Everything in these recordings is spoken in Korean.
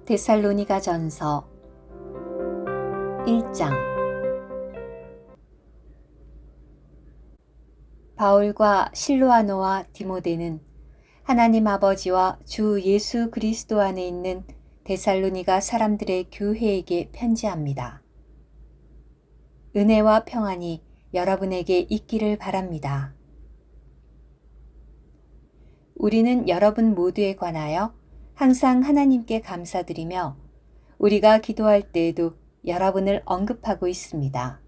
데살로니가전서 1장. 바울과 실로아노와 디모데는 하나님 아버지와 주 예수 그리스도 안에 있는 데살로니가 사람들의 교회에게 편지합니다. 은혜와 평안이 여러분에게 있기를 바랍니다. 우리는 여러분 모두에 관하여 항상 하나님께 감사드리며 우리가 기도할 때에도 여러분을 언급하고 있습니다.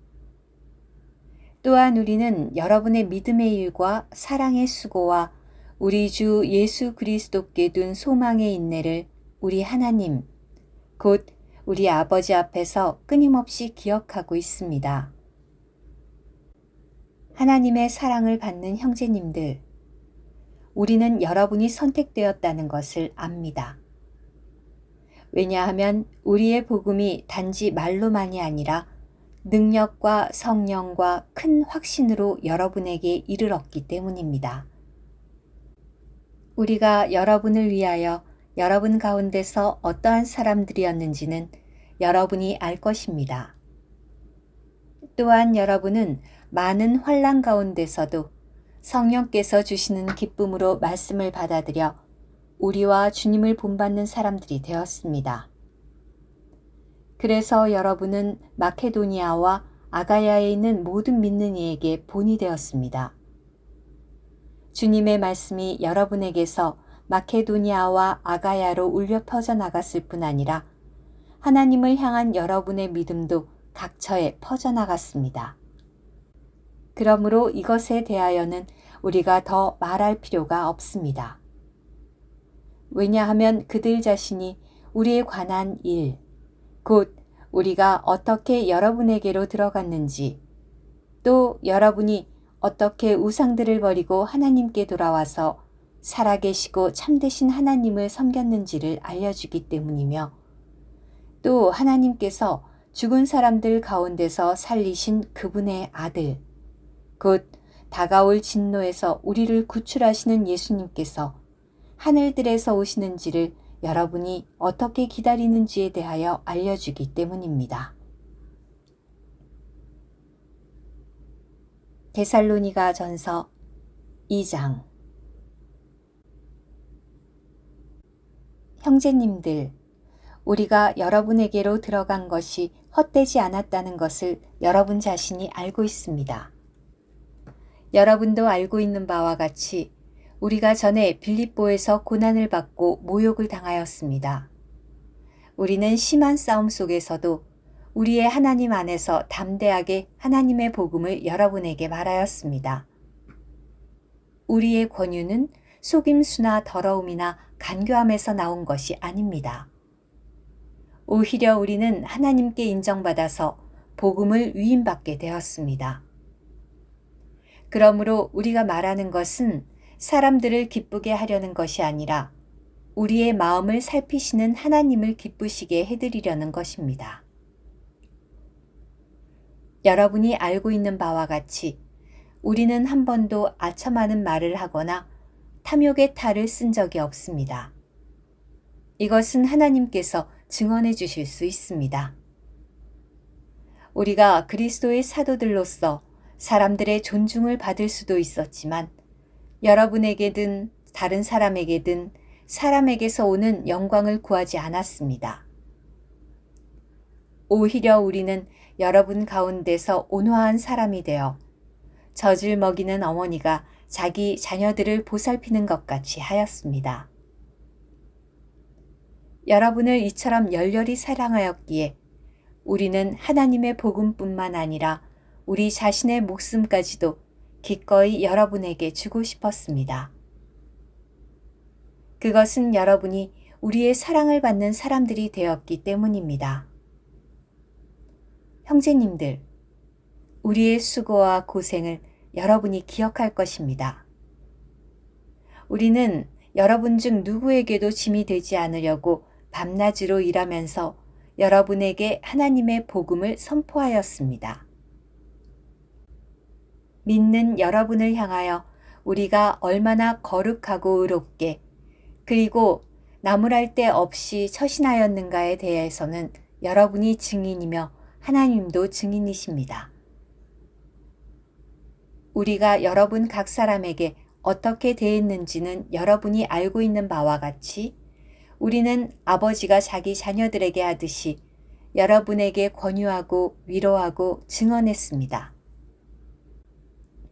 또한 우리는 여러분의 믿음의 일과 사랑의 수고와 우리 주 예수 그리스도께 둔 소망의 인내를 우리 하나님, 곧 우리 아버지 앞에서 끊임없이 기억하고 있습니다. 하나님의 사랑을 받는 형제님들, 우리는 여러분이 선택되었다는 것을 압니다. 왜냐하면 우리의 복음이 단지 말로만이 아니라 능력과 성령과 큰 확신으로 여러분에게 이르렀기 때문입니다. 우리가 여러분을 위하여 여러분 가운데서 어떠한 사람들이었는지는 여러분이 알 것입니다. 또한 여러분은 많은 환난 가운데서도 성령께서 주시는 기쁨으로 말씀을 받아들여 우리와 주님을 본받는 사람들이 되었습니다. 그래서 여러분은 마케도니아와 아가야에 있는 모든 믿는 이에게 본이 되었습니다. 주님의 말씀이 여러분에게서 마케도니아와 아가야로 울려 퍼져나갔을 뿐 아니라 하나님을 향한 여러분의 믿음도 각처에 퍼져나갔습니다. 그러므로 이것에 대하여는 우리가 더 말할 필요가 없습니다. 왜냐하면 그들 자신이 우리에 관한 일, 곧 우리가 어떻게 여러분에게로 들어갔는지, 또 여러분이 어떻게 우상들을 버리고 하나님께 돌아와서 살아계시고 참되신 하나님을 섬겼는지를 알려주기 때문이며, 또 하나님께서 죽은 사람들 가운데서 살리신 그분의 아들, 곧 다가올 진노에서 우리를 구출하시는 예수님께서 하늘들에서 오시는지를 여러분이 어떻게 기다리는지에 대하여 알려주기 때문입니다. 데살로니가 전서 2장. 형제님들, 우리가 여러분에게로 들어간 것이 헛되지 않았다는 것을 여러분 자신이 알고 있습니다. 여러분도 알고 있는 바와 같이 우리가 전에 빌립보에서 고난을 받고 모욕을 당하였습니다. 우리는 심한 싸움 속에서도 우리의 하나님 안에서 담대하게 하나님의 복음을 여러분에게 말하였습니다. 우리의 권유는 속임수나 더러움이나 간교함에서 나온 것이 아닙니다. 오히려 우리는 하나님께 인정받아서 복음을 위임받게 되었습니다. 그러므로 우리가 말하는 것은 사람들을 기쁘게 하려는 것이 아니라 우리의 마음을 살피시는 하나님을 기쁘시게 해드리려는 것입니다. 여러분이 알고 있는 바와 같이 우리는 한 번도 아첨하는 말을 하거나 탐욕의 탈을 쓴 적이 없습니다. 이것은 하나님께서 증언해 주실 수 있습니다. 우리가 그리스도의 사도들로서 사람들의 존중을 받을 수도 있었지만 여러분에게든 다른 사람에게든 사람에게서 오는 영광을 구하지 않았습니다. 오히려 우리는 여러분 가운데서 온화한 사람이 되어 젖을 먹이는 어머니가 자기 자녀들을 보살피는 것 같이 하였습니다. 여러분을 이처럼 열렬히 사랑하였기에 우리는 하나님의 복음뿐만 아니라 우리 자신의 목숨까지도 기꺼이 여러분에게 주고 싶었습니다. 그것은 여러분이 우리의 사랑을 받는 사람들이 되었기 때문입니다. 형제님들, 우리의 수고와 고생을 여러분이 기억할 것입니다. 우리는 여러분 중 누구에게도 짐이 되지 않으려고 밤낮으로 일하면서 여러분에게 하나님의 복음을 선포하였습니다. 믿는 여러분을 향하여 우리가 얼마나 거룩하고 의롭게 그리고 나무랄 데 없이 처신하였는가에 대해서는 여러분이 증인이며 하나님도 증인이십니다. 우리가 여러분 각 사람에게 어떻게 대했는지는 여러분이 알고 있는 바와 같이 우리는 아버지가 자기 자녀들에게 하듯이 여러분에게 권유하고 위로하고 증언했습니다.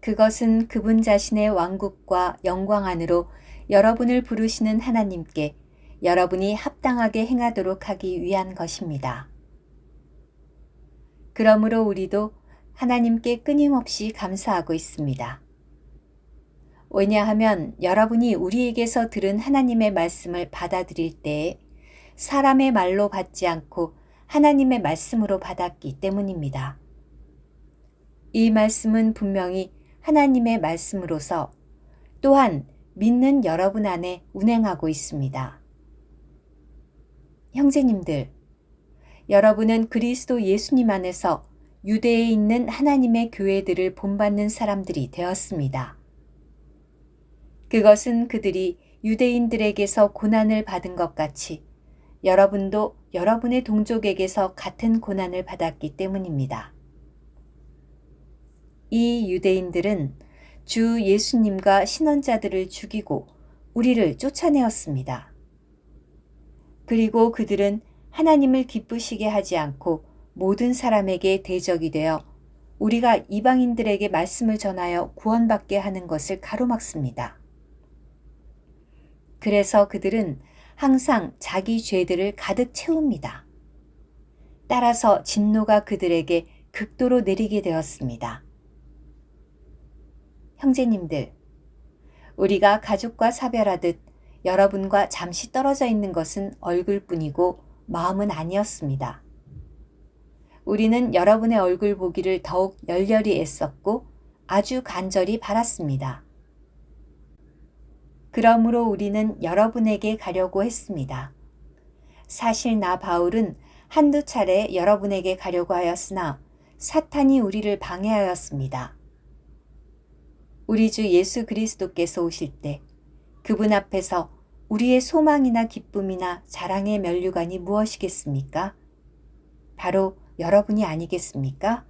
그것은 그분 자신의 왕국과 영광 안으로 여러분을 부르시는 하나님께 여러분이 합당하게 행하도록 하기 위한 것입니다. 그러므로 우리도 하나님께 끊임없이 감사하고 있습니다. 왜냐하면 여러분이 우리에게서 들은 하나님의 말씀을 받아들일 때에 사람의 말로 받지 않고 하나님의 말씀으로 받았기 때문입니다. 이 말씀은 분명히 하나님의 말씀으로서 또한 믿는 여러분 안에 운행하고 있습니다. 형제님들, 여러분은 그리스도 예수님 안에서 유대에 있는 하나님의 교회들을 본받는 사람들이 되었습니다. 그것은 그들이 유대인들에게서 고난을 받은 것 같이 여러분도 여러분의 동족에게서 같은 고난을 받았기 때문입니다. 이 유대인들은 주 예수님과 신원자들을 죽이고 우리를 쫓아내었습니다. 그리고 그들은 하나님을 기쁘시게 하지 않고 모든 사람에게 대적이 되어 우리가 이방인들에게 말씀을 전하여 구원받게 하는 것을 가로막습니다. 그래서 그들은 항상 자기 죄들을 가득 채웁니다. 따라서 진노가 그들에게 극도로 내리게 되었습니다. 형제님들, 우리가 가족과 사별하듯 여러분과 잠시 떨어져 있는 것은 얼굴뿐이고 마음은 아니었습니다. 우리는 여러분의 얼굴 보기를 더욱 열렬히 애썼고 아주 간절히 바랐습니다. 그러므로 우리는 여러분에게 가려고 했습니다. 사실 나 바울은 한두 차례 여러분에게 가려고 하였으나 사탄이 우리를 방해하였습니다. 우리 주 예수 그리스도께서 오실 때 그분 앞에서 우리의 소망이나 기쁨이나 자랑의 면류관이 무엇이겠습니까? 바로 여러분이 아니겠습니까?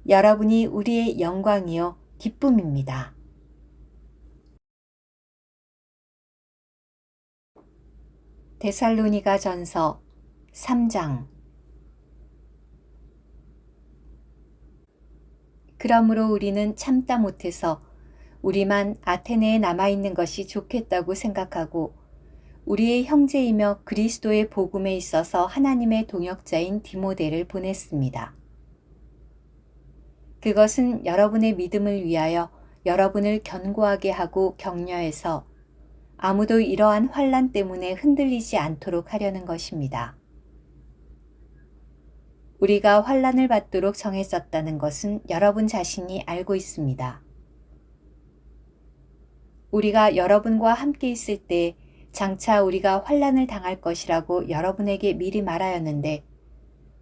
여러분이 우리의 영광이요 기쁨입니다. 데살로니가 전서 3장. 그러므로 우리는 참다 못해서 우리만 아테네에 남아있는 것이 좋겠다고 생각하고 우리의 형제이며 그리스도의 복음에 있어서 하나님의 동역자인 디모데를 보냈습니다. 그것은 여러분의 믿음을 위하여 여러분을 견고하게 하고 격려해서 아무도 이러한 환난 때문에 흔들리지 않도록 하려는 것입니다. 우리가 환난을 받도록 정해졌다는 것은 여러분 자신이 알고 있습니다. 우리가 여러분과 함께 있을 때 장차 우리가 환난을 당할 것이라고 여러분에게 미리 말하였는데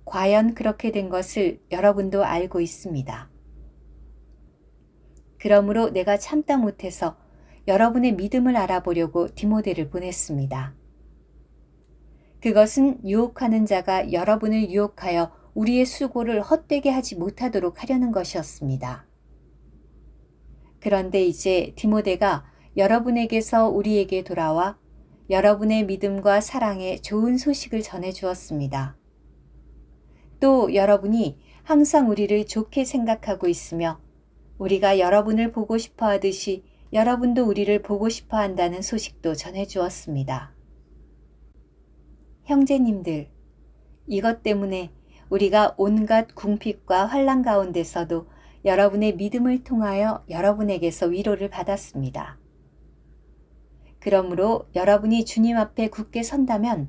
과연 그렇게 된 것을 여러분도 알고 있습니다. 그러므로 내가 참다 못해서 여러분의 믿음을 알아보려고 디모데를 보냈습니다. 그것은 유혹하는 자가 여러분을 유혹하여 우리의 수고를 헛되게 하지 못하도록 하려는 것이었습니다. 그런데 이제 디모데가 여러분에게서 우리에게 돌아와 여러분의 믿음과 사랑에 좋은 소식을 전해 주었습니다. 또 여러분이 항상 우리를 좋게 생각하고 있으며 우리가 여러분을 보고 싶어 하듯이 여러분도 우리를 보고 싶어 한다는 소식도 전해 주었습니다. 형제님들, 이것 때문에 우리가 온갖 궁핍과 환난 가운데서도 여러분의 믿음을 통하여 여러분에게서 위로를 받았습니다. 그러므로 여러분이 주님 앞에 굳게 선다면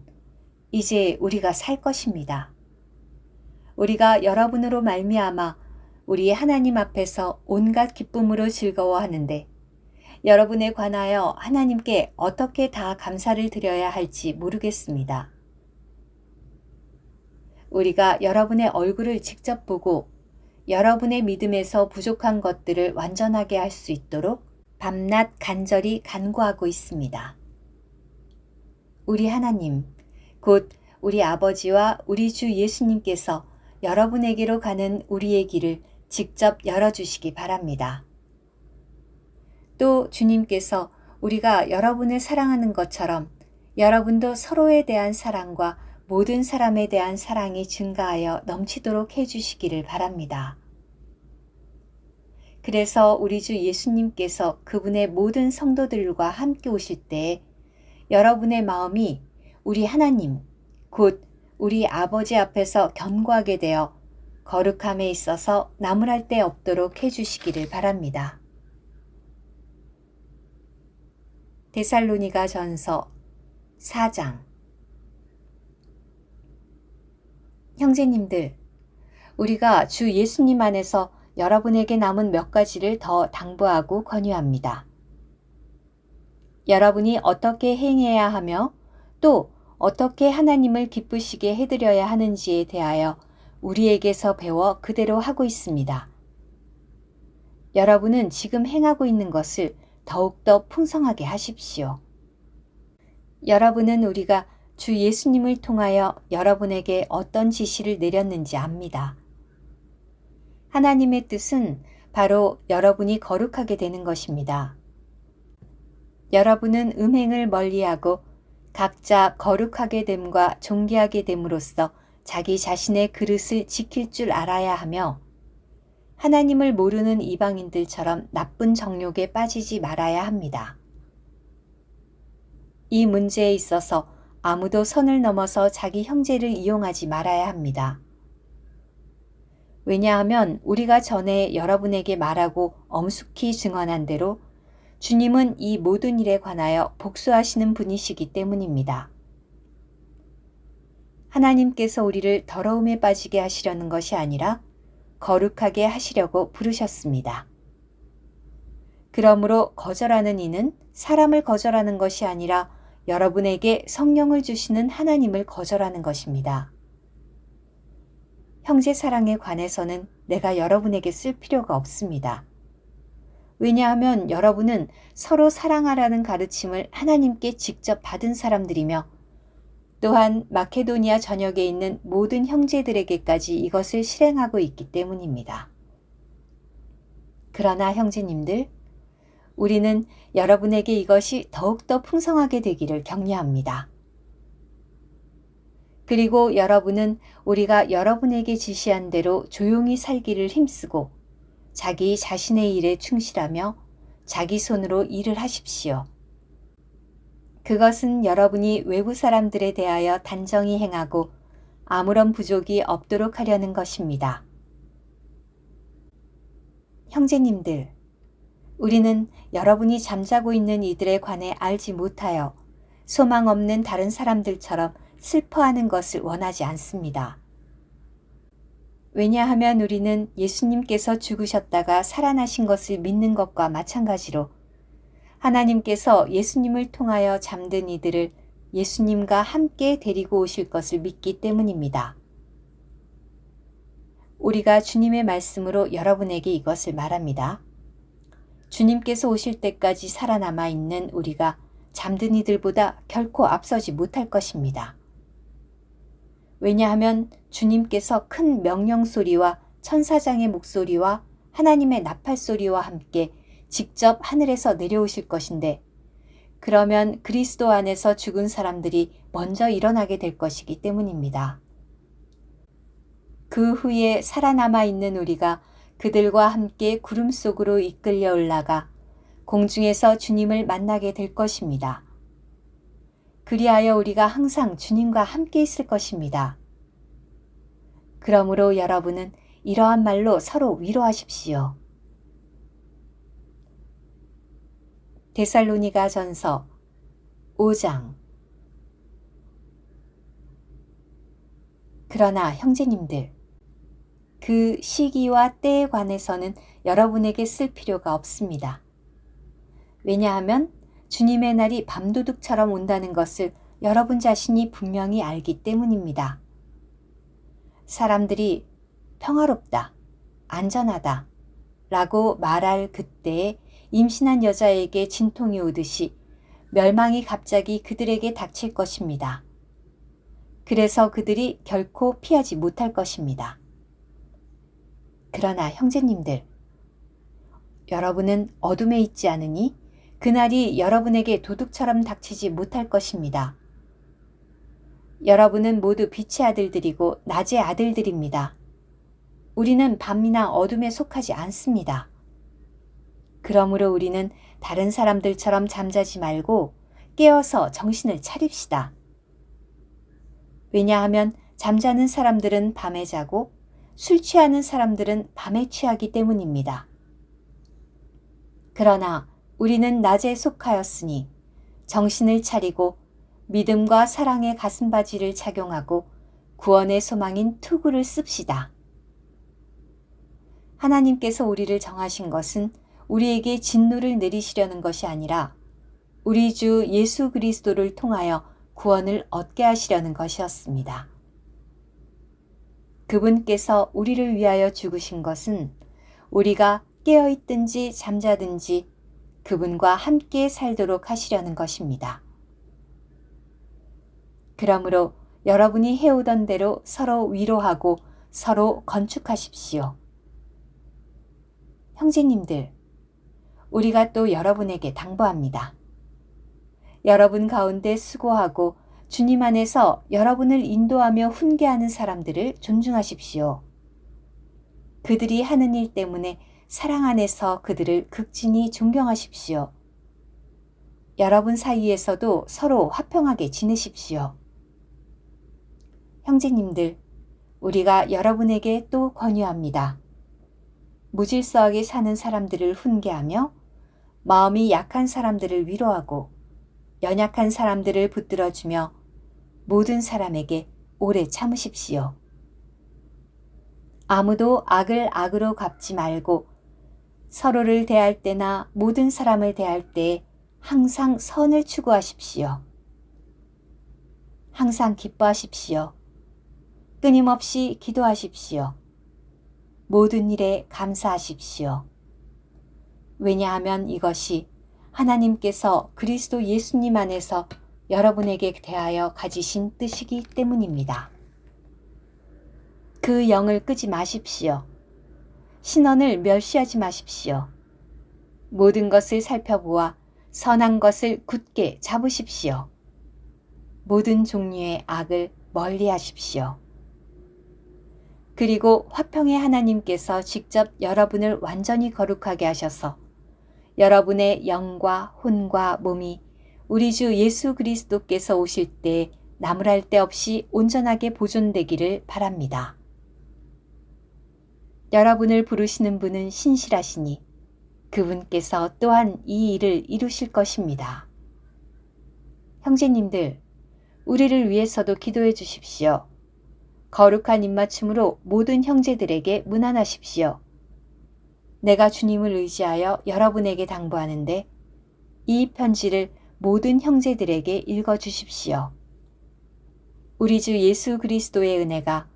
이제 우리가 살 것입니다. 우리가 여러분으로 말미암아 우리 하나님 앞에서 온갖 기쁨으로 즐거워하는데 여러분에 관하여 하나님께 어떻게 다 감사를 드려야 할지 모르겠습니다. 우리가 여러분의 얼굴을 직접 보고 여러분의 믿음에서 부족한 것들을 완전하게 할 수 있도록 밤낮 간절히 간구하고 있습니다. 우리 하나님, 곧 우리 아버지와 우리 주 예수님께서 여러분에게로 가는 우리의 길을 직접 열어주시기 바랍니다. 또 주님께서 우리가 여러분을 사랑하는 것처럼 여러분도 서로에 대한 사랑과 모든 사람에 대한 사랑이 증가하여 넘치도록 해주시기를 바랍니다. 그래서 우리 주 예수님께서 그분의 모든 성도들과 함께 오실 때 여러분의 마음이 우리 하나님, 곧 우리 아버지 앞에서 견고하게 되어 거룩함에 있어서 나무랄 데 없도록 해주시기를 바랍니다. 데살로니가 전서 4장. 형제님들, 우리가 주 예수님 안에서 여러분에게 남은 몇 가지를 더 당부하고 권유합니다. 여러분이 어떻게 행해야 하며 또 어떻게 하나님을 기쁘시게 해드려야 하는지에 대하여 우리에게서 배워 그대로 하고 있습니다. 여러분은 지금 행하고 있는 것을 더욱더 풍성하게 하십시오. 여러분은 우리가 주 예수님을 통하여 여러분에게 어떤 지시를 내렸는지 압니다. 하나님의 뜻은 바로 여러분이 거룩하게 되는 것입니다. 여러분은 음행을 멀리하고 각자 거룩하게 됨과 존귀하게 됨으로써 자기 자신의 그릇을 지킬 줄 알아야 하며 하나님을 모르는 이방인들처럼 나쁜 정욕에 빠지지 말아야 합니다. 이 문제에 있어서 아무도 선을 넘어서 자기 형제를 이용하지 말아야 합니다. 왜냐하면 우리가 전에 여러분에게 말하고 엄숙히 증언한 대로 주님은 이 모든 일에 관하여 복수하시는 분이시기 때문입니다. 하나님께서 우리를 더러움에 빠지게 하시려는 것이 아니라 거룩하게 하시려고 부르셨습니다. 그러므로 거절하는 이는 사람을 거절하는 것이 아니라 여러분에게 성령을 주시는 하나님을 거절하는 것입니다. 형제 사랑에 관해서는 내가 여러분에게 쓸 필요가 없습니다. 왜냐하면 여러분은 서로 사랑하라는 가르침을 하나님께 직접 받은 사람들이며 또한 마케도니아 전역에 있는 모든 형제들에게까지 이것을 실행하고 있기 때문입니다. 그러나 형제님들, 우리는 여러분에게 이것이 더욱더 풍성하게 되기를 격려합니다. 그리고 여러분은 우리가 여러분에게 지시한 대로 조용히 살기를 힘쓰고 자기 자신의 일에 충실하며 자기 손으로 일을 하십시오. 그것은 여러분이 외부 사람들에 대하여 단정히 행하고 아무런 부족이 없도록 하려는 것입니다. 형제님들, 우리는 여러분이 잠자고 있는 이들에 관해 알지 못하여 소망 없는 다른 사람들처럼 슬퍼하는 것을 원하지 않습니다. 왜냐하면 우리는 예수님께서 죽으셨다가 살아나신 것을 믿는 것과 마찬가지로 하나님께서 예수님을 통하여 잠든 이들을 예수님과 함께 데리고 오실 것을 믿기 때문입니다. 우리가 주님의 말씀으로 여러분에게 이것을 말합니다. 주님께서 오실 때까지 살아남아 있는 우리가 잠든 이들보다 결코 앞서지 못할 것입니다. 왜냐하면 주님께서 큰 명령 소리와 천사장의 목소리와 하나님의 나팔 소리와 함께 직접 하늘에서 내려오실 것인데 그러면 그리스도 안에서 죽은 사람들이 먼저 일어나게 될 것이기 때문입니다. 그 후에 살아남아 있는 우리가 그들과 함께 구름 속으로 이끌려 올라가 공중에서 주님을 만나게 될 것입니다. 그리하여 우리가 항상 주님과 함께 있을 것입니다. 그러므로 여러분은 이러한 말로 서로 위로하십시오. 데살로니가 전서 5장. 그러나 형제님들, 그 시기와 때에 관해서는 여러분에게 쓸 필요가 없습니다. 왜냐하면 주님의 날이 밤도둑처럼 온다는 것을 여러분 자신이 분명히 알기 때문입니다. 사람들이 평화롭다, 안전하다 라고 말할 그때에 임신한 여자에게 진통이 오듯이 멸망이 갑자기 그들에게 닥칠 것입니다. 그래서 그들이 결코 피하지 못할 것입니다. 그러나 형제님들, 여러분은 어둠에 있지 않으니 그날이 여러분에게 도둑처럼 닥치지 못할 것입니다. 여러분은 모두 빛의 아들들이고 낮의 아들들입니다. 우리는 밤이나 어둠에 속하지 않습니다. 그러므로 우리는 다른 사람들처럼 잠자지 말고 깨어서 정신을 차립시다. 왜냐하면 잠자는 사람들은 밤에 자고 술 취하는 사람들은 밤에 취하기 때문입니다. 그러나 우리는 낮에 속하였으니 정신을 차리고 믿음과 사랑의 가슴바지를 착용하고 구원의 소망인 투구를 씁시다. 하나님께서 우리를 정하신 것은 우리에게 진노를 내리시려는 것이 아니라 우리 주 예수 그리스도를 통하여 구원을 얻게 하시려는 것이었습니다. 그분께서 우리를 위하여 죽으신 것은 우리가 깨어있든지 잠자든지 그분과 함께 살도록 하시려는 것입니다. 그러므로 여러분이 해오던 대로 서로 위로하고 서로 건축하십시오. 형제님들, 우리가 또 여러분에게 당부합니다. 여러분 가운데 수고하고 주님 안에서 여러분을 인도하며 훈계하는 사람들을 존중하십시오. 그들이 하는 일 때문에 사랑 안에서 그들을 극진히 존경하십시오. 여러분 사이에서도 서로 화평하게 지내십시오. 형제님들, 우리가 여러분에게 또 권유합니다. 무질서하게 사는 사람들을 훈계하며 마음이 약한 사람들을 위로하고 연약한 사람들을 붙들어주며 모든 사람에게 오래 참으십시오. 아무도 악을 악으로 갚지 말고 서로를 대할 때나 모든 사람을 대할 때에 항상 선을 추구하십시오. 항상 기뻐하십시오. 끊임없이 기도하십시오. 모든 일에 감사하십시오. 왜냐하면 이것이 하나님께서 그리스도 예수님 안에서 여러분에게 대하여 가지신 뜻이기 때문입니다. 그 영을 끄지 마십시오. 신원을 멸시하지 마십시오. 모든 것을 살펴보아 선한 것을 굳게 잡으십시오. 모든 종류의 악을 멀리 하십시오. 그리고 화평의 하나님께서 직접 여러분을 완전히 거룩하게 하셔서 여러분의 영과 혼과 몸이 우리 주 예수 그리스도께서 오실 때 나무랄 데 없이 온전하게 보존되기를 바랍니다. 여러분을 부르시는 분은 신실하시니 그분께서 또한 이 일을 이루실 것입니다. 형제님들, 우리를 위해서도 기도해 주십시오. 거룩한 입맞춤으로 모든 형제들에게 문안하십시오. 내가 주님을 의지하여 여러분에게 당부하는데 이 편지를 모든 형제들에게 읽어주십시오. 우리 주 예수 그리스도의 은혜가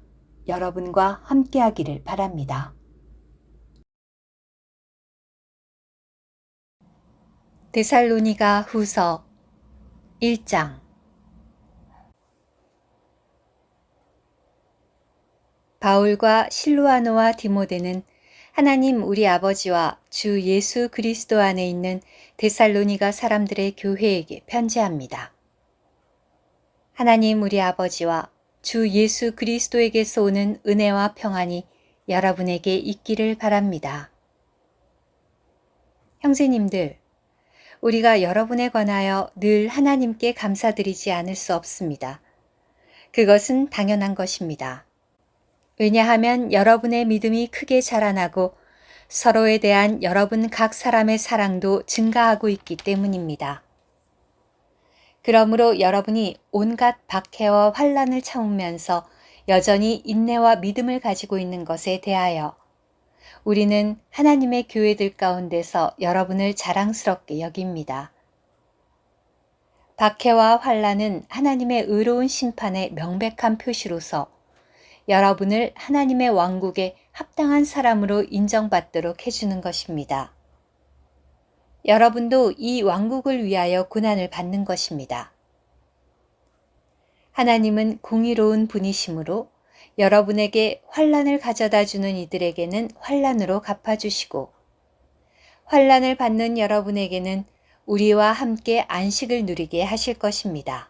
여러분과 함께하기를 바랍니다. 데살로니가 후서 1장. 바울과 실루아노와 디모데는 하나님 우리 아버지와 주 예수 그리스도 안에 있는 데살로니가 사람들의 교회에게 편지합니다. 하나님 우리 아버지와 주 예수 그리스도에게서 오는 은혜와 평안이 여러분에게 있기를 바랍니다. 형제님들, 우리가 여러분에 관하여 늘 하나님께 감사드리지 않을 수 없습니다. 그것은 당연한 것입니다. 왜냐하면 여러분의 믿음이 크게 자라나고 서로에 대한 여러분 각 사람의 사랑도 증가하고 있기 때문입니다. 그러므로 여러분이 온갖 박해와 환난을 참으면서 여전히 인내와 믿음을 가지고 있는 것에 대하여 우리는 하나님의 교회들 가운데서 여러분을 자랑스럽게 여깁니다. 박해와 환난은 하나님의 의로운 심판의 명백한 표시로서 여러분을 하나님의 왕국에 합당한 사람으로 인정받도록 해주는 것입니다. 여러분도 이 왕국을 위하여 고난을 받는 것입니다. 하나님은 공의로운 분이시므로 여러분에게 환난을 가져다 주는 이들에게는 환난으로 갚아주시고 환난을 받는 여러분에게는 우리와 함께 안식을 누리게 하실 것입니다.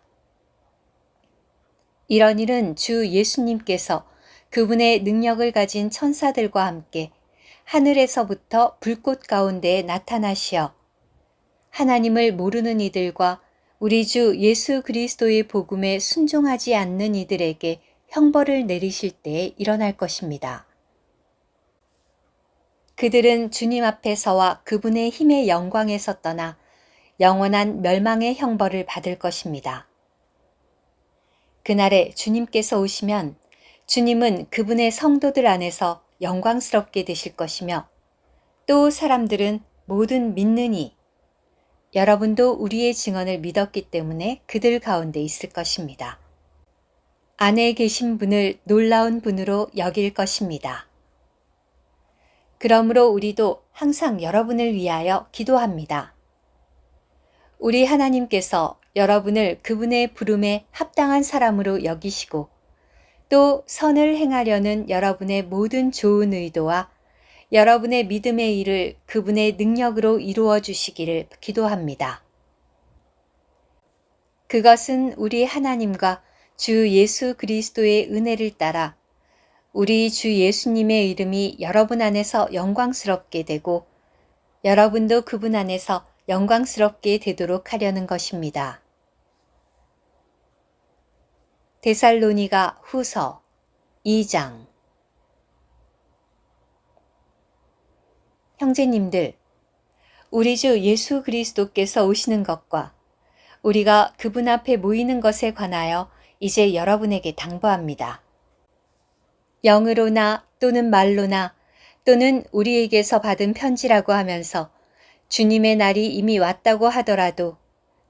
이런 일은 주 예수님께서 그분의 능력을 가진 천사들과 함께 하늘에서부터 불꽃 가운데에 나타나시어 하나님을 모르는 이들과 우리 주 예수 그리스도의 복음에 순종하지 않는 이들에게 형벌을 내리실 때에 일어날 것입니다. 그들은 주님 앞에서와 그분의 힘의 영광에서 떠나 영원한 멸망의 형벌을 받을 것입니다. 그날에 주님께서 오시면 주님은 그분의 성도들 안에서 영광스럽게 되실 것이며 또 사람들은 모든 믿는 이, 여러분도 우리의 증언을 믿었기 때문에 그들 가운데 있을 것입니다. 안에 계신 분을 놀라운 분으로 여길 것입니다. 그러므로 우리도 항상 여러분을 위하여 기도합니다. 우리 하나님께서 여러분을 그분의 부름에 합당한 사람으로 여기시고 또 선을 행하려는 여러분의 모든 좋은 의도와 여러분의 믿음의 일을 그분의 능력으로 이루어 주시기를 기도합니다. 그것은 우리 하나님과 주 예수 그리스도의 은혜를 따라 우리 주 예수님의 이름이 여러분 안에서 영광스럽게 되고 여러분도 그분 안에서 영광스럽게 되도록 하려는 것입니다. 데살로니가 후서 2장. 형제님들, 우리 주 예수 그리스도께서 오시는 것과 우리가 그분 앞에 모이는 것에 관하여 이제 여러분에게 당부합니다. 영으로나 또는 말로나 또는 우리에게서 받은 편지라고 하면서 주님의 날이 이미 왔다고 하더라도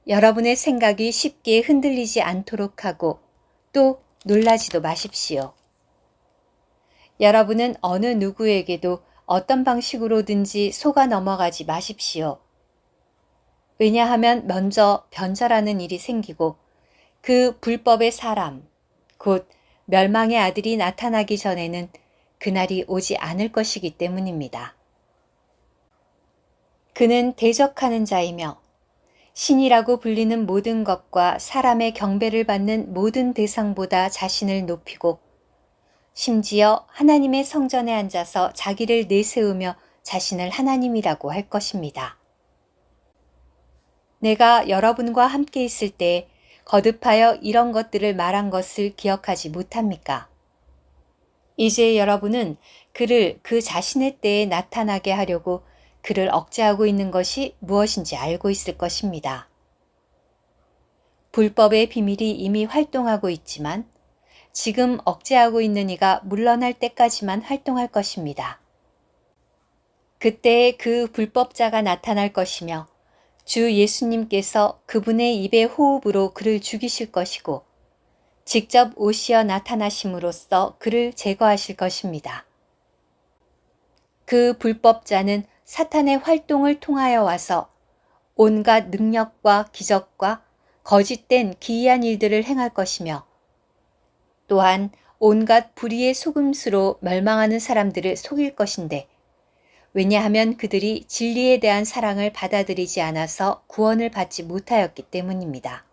여러분의 생각이 쉽게 흔들리지 않도록 하고 또 놀라지도 마십시오. 여러분은 어느 누구에게도 어떤 방식으로든지 속아 넘어가지 마십시오. 왜냐하면 먼저 변절하는 일이 생기고 그 불법의 사람, 곧 멸망의 아들이 나타나기 전에는 그날이 오지 않을 것이기 때문입니다. 그는 대적하는 자이며 신이라고 불리는 모든 것과 사람의 경배를 받는 모든 대상보다 자신을 높이고 심지어 하나님의 성전에 앉아서 자기를 내세우며 자신을 하나님이라고 할 것입니다. 내가 여러분과 함께 있을 때 거듭하여 이런 것들을 말한 것을 기억하지 못합니까? 이제 여러분은 그를 그 자신의 때에 나타나게 하려고 그를 억제하고 있는 것이 무엇인지 알고 있을 것입니다. 불법의 비밀이 이미 활동하고 있지만 지금 억제하고 있는 이가 물러날 때까지만 활동할 것입니다. 그때에 그 불법자가 나타날 것이며 주 예수님께서 그분의 입의 호흡으로 그를 죽이실 것이고 직접 오시어 나타나심으로써 그를 제거하실 것입니다. 그 불법자는 사탄의 활동을 통하여 와서 온갖 능력과 기적과 거짓된 기이한 일들을 행할 것이며 또한 온갖 불의의 속임수로 멸망하는 사람들을 속일 것인데 왜냐하면 그들이 진리에 대한 사랑을 받아들이지 않아서 구원을 받지 못하였기 때문입니다.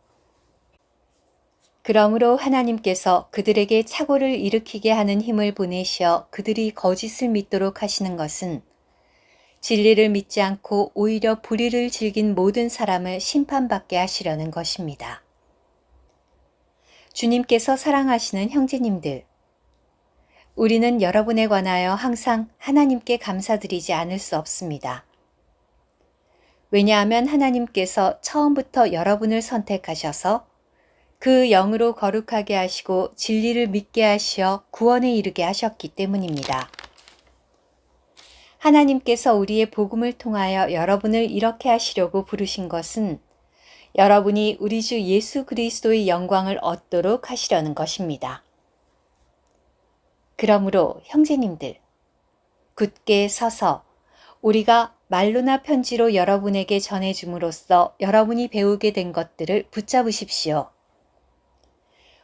그러므로 하나님께서 그들에게 착오를 일으키게 하는 힘을 보내시어 그들이 거짓을 믿도록 하시는 것은 진리를 믿지 않고 오히려 불의를 즐긴 모든 사람을 심판받게 하시려는 것입니다. 주님께서 사랑하시는 형제님들, 우리는 여러분에 관하여 항상 하나님께 감사드리지 않을 수 없습니다. 왜냐하면 하나님께서 처음부터 여러분을 선택하셔서 그 영으로 거룩하게 하시고 진리를 믿게 하시어 구원에 이르게 하셨기 때문입니다. 하나님께서 우리의 복음을 통하여 여러분을 이렇게 하시려고 부르신 것은 여러분이 우리 주 예수 그리스도의 영광을 얻도록 하시려는 것입니다. 그러므로 형제님들, 굳게 서서 우리가 말로나 편지로 여러분에게 전해줌으로써 여러분이 배우게 된 것들을 붙잡으십시오.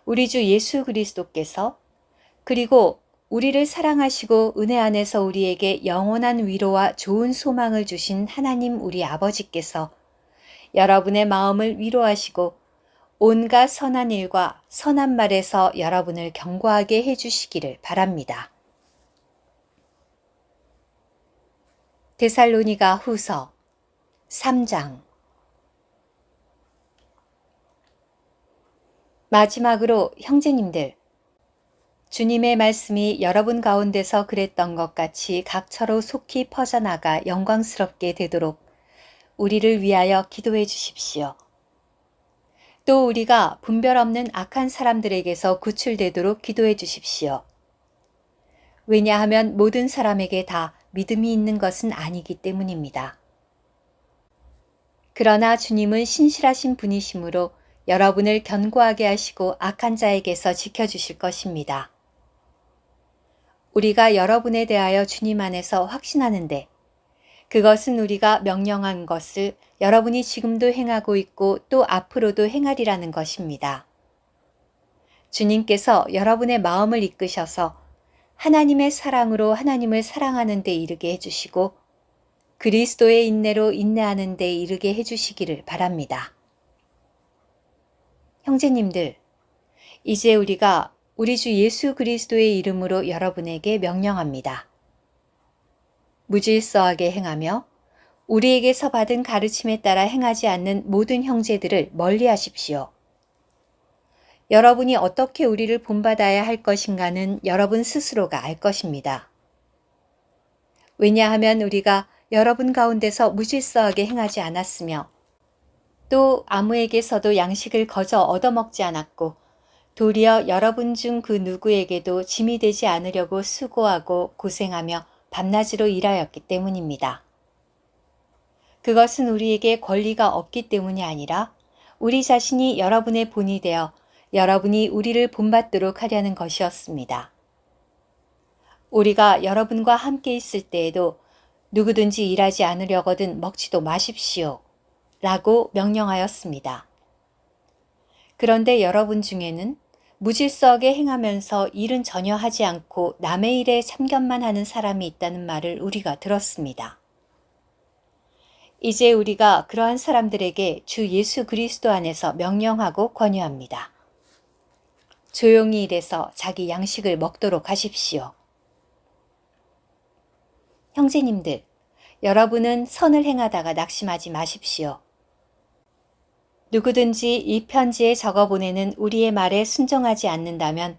우리 주 예수 그리스도께서 그리고 우리를 사랑하시고 은혜 안에서 우리에게 영원한 위로와 좋은 소망을 주신 하나님 우리 아버지께서 여러분의 마음을 위로하시고 온갖 선한 일과 선한 말에서 여러분을 견고하게 해주시기를 바랍니다. 데살로니가 후서 3장. 마지막으로 형제님들, 주님의 말씀이 여러분 가운데서 그랬던 것 같이 각처로 속히 퍼져나가 영광스럽게 되도록 우리를 위하여 기도해 주십시오. 또 우리가 분별 없는 악한 사람들에게서 구출되도록 기도해 주십시오. 왜냐하면 모든 사람에게 다 믿음이 있는 것은 아니기 때문입니다. 그러나 주님은 신실하신 분이시므로 여러분을 견고하게 하시고 악한 자에게서 지켜주실 것입니다. 우리가 여러분에 대하여 주님 안에서 확신하는데 그것은 우리가 명령한 것을 여러분이 지금도 행하고 있고 또 앞으로도 행하리라는 것입니다. 주님께서 여러분의 마음을 이끄셔서 하나님의 사랑으로 하나님을 사랑하는 데 이르게 해주시고 그리스도의 인내로 인내하는 데 이르게 해주시기를 바랍니다. 형제님들, 이제 우리가 우리 주 예수 그리스도의 이름으로 여러분에게 명령합니다. 무질서하게 행하며 우리에게서 받은 가르침에 따라 행하지 않는 모든 형제들을 멀리 하십시오. 여러분이 어떻게 우리를 본받아야 할 것인가는 여러분 스스로가 알 것입니다. 왜냐하면 우리가 여러분 가운데서 무질서하게 행하지 않았으며 또 아무에게서도 양식을 거저 얻어먹지 않았고 도리어 여러분 중 그 누구에게도 짐이 되지 않으려고 수고하고 고생하며 밤낮으로 일하였기 때문입니다. 그것은 우리에게 권리가 없기 때문이 아니라 우리 자신이 여러분의 본이 되어 여러분이 우리를 본받도록 하려는 것이었습니다. 우리가 여러분과 함께 있을 때에도 누구든지 일하지 않으려거든 먹지도 마십시오. 라고 명령하였습니다. 그런데 여러분 중에는 무질서하게 행하면서 일은 전혀 하지 않고 남의 일에 참견만 하는 사람이 있다는 말을 우리가 들었습니다. 이제 우리가 그러한 사람들에게 주 예수 그리스도 안에서 명령하고 권유합니다. 조용히 일해서 자기 양식을 먹도록 하십시오. 형제님들, 여러분은 선을 행하다가 낙심하지 마십시오. 누구든지 이 편지에 적어보내는 우리의 말에 순종하지 않는다면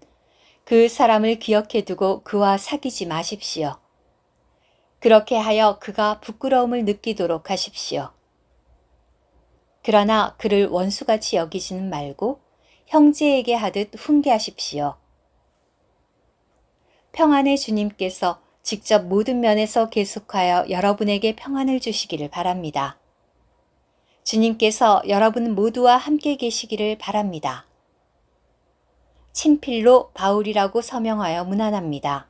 그 사람을 기억해 두고 그와 사귀지 마십시오. 그렇게 하여 그가 부끄러움을 느끼도록 하십시오. 그러나 그를 원수같이 여기지는 말고 형제에게 하듯 훈계하십시오. 평안의 주님께서 직접 모든 면에서 계속하여 여러분에게 평안을 주시기를 바랍니다. 주님께서 여러분 모두와 함께 계시기를 바랍니다. 친필로 바울이라고 서명하여 문안합니다.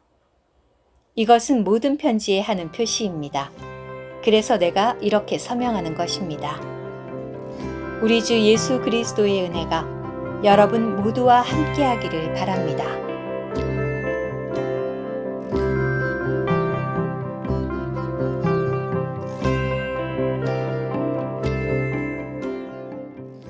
이것은 모든 편지에 하는 표시입니다. 그래서 내가 이렇게 서명하는 것입니다. 우리 주 예수 그리스도의 은혜가 여러분 모두와 함께하기를 바랍니다.